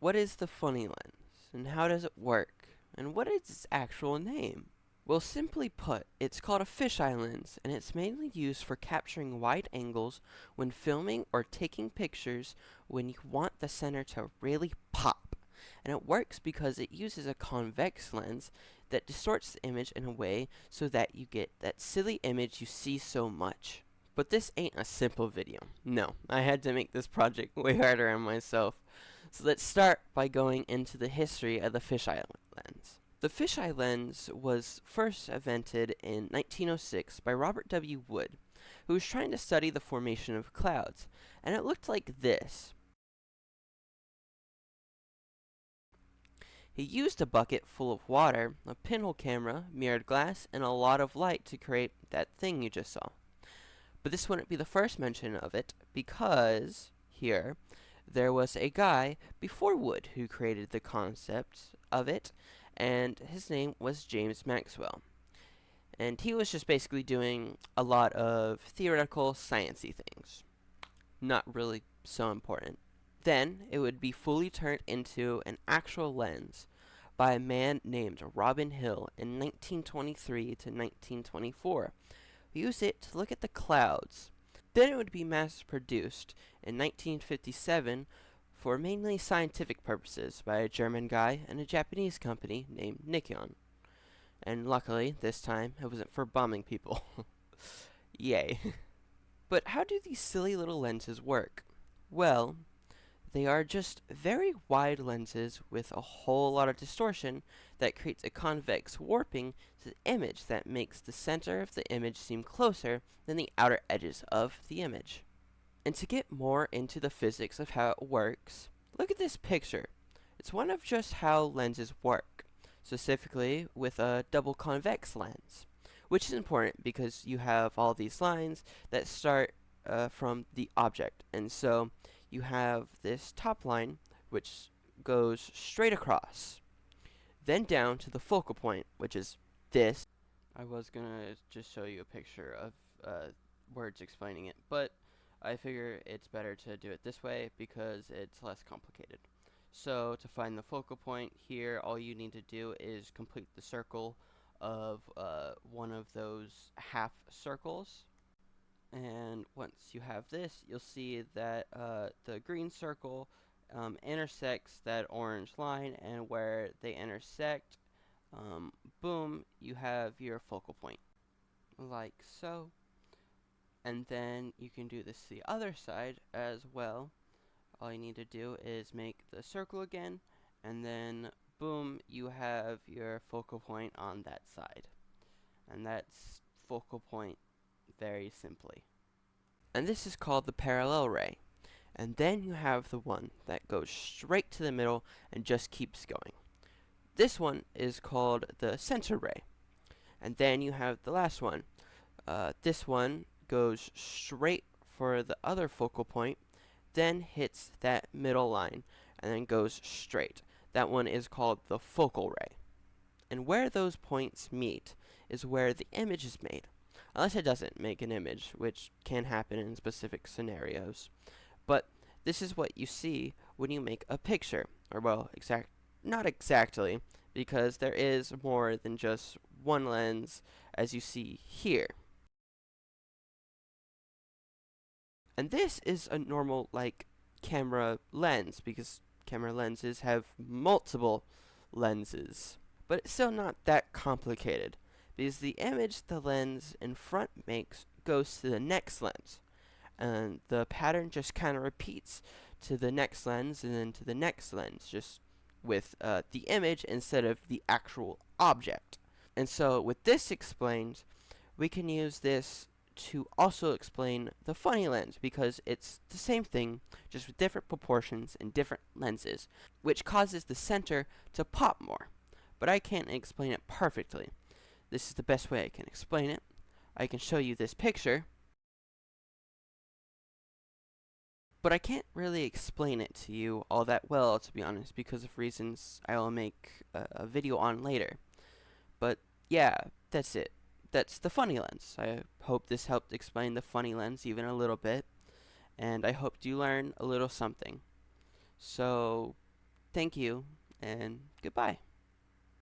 What is the funny lens, and how does it work, and what is its actual name? Well, simply put, it's called a fisheye lens, and it's mainly used for capturing wide angles when filming or taking pictures when you want the center to really pop. And it works because it uses a convex lens that distorts the image in a way so that you get that silly image you see so much. But this ain't a simple video. No, I had to make this project way harder on myself. So let's start by going into the history of the fisheye lens. The fisheye lens was first invented in 1906 by Robert W. Wood, who was trying to study the formation of clouds, and it looked like this. He used a bucket full of water, a pinhole camera, mirrored glass, and a lot of light to create that thing you just saw. But this wouldn't be the first mention of it, because here there was a guy before Wood who created the concept of it, and his name was James Maxwell. And he was just basically doing a lot of theoretical, sciencey things. Not really so important. Then it would be fully turned into an actual lens by a man named Robin Hill in 1923 to 1924. We used it to look at the clouds. Then it would be mass produced in 1957 for mainly scientific purposes by a German guy and a Japanese company named Nikon. And luckily, this time, it wasn't for bombing people. Yay. But how do these silly little lenses work? Well, they are just very wide lenses with a whole lot of distortion that creates a convex warping to the image that makes the center of the image seem closer than the outer edges of the image. And to get more into the physics of how it works, look at this picture. It's one of just how lenses work, specifically with a double convex lens, which is important because you have all these lines that start from the object. And so you have this top line, which goes straight across, then down to the focal point, which is this. I was gonna just show you a picture of words explaining it, but I figure it's better to do it this way because it's less complicated. So to find the focal point here, all you need to do is complete the circle of one of those half circles. And once you have this, you'll see that the green circle intersects that orange line, and where they intersect, boom, you have your focal point, like so. And then you can do this to the other side as well. All you need to do is make the circle again, and then boom, you have your focal point on that side. And that's focal point very simply. And this is called the parallel ray. And then you have the one that goes straight to the middle and just keeps going. This one is called the center ray. And then you have the last one. This one goes straight for the other focal point, then hits that middle line, and then goes straight. That one is called the focal ray. And where those points meet is where the image is made. Unless it doesn't make an image, which can happen in specific scenarios. But this is what you see when you make a picture. Or, well, not exactly, because there is more than just one lens, as you see here. And this is a normal, like, camera lens, because camera lenses have multiple lenses. But it's still not that complicated, because the image the lens in front makes goes to the next lens. And the pattern just kind of repeats to the next lens and then to the next lens, just with the image instead of the actual object. And so with this explained, we can use this to also explain the funny lens, because it's the same thing, just with different proportions and different lenses, which causes the center to pop more. But I can't explain it perfectly. This is the best way I can explain it. I can show you this picture, but I can't really explain it to you all that well, to be honest, because of reasons I will make a video on later. But yeah, that's it. That's the funny lens. I hope this helped explain the funny lens even a little bit, and I hope you learn a little something. So, Thank you, and goodbye.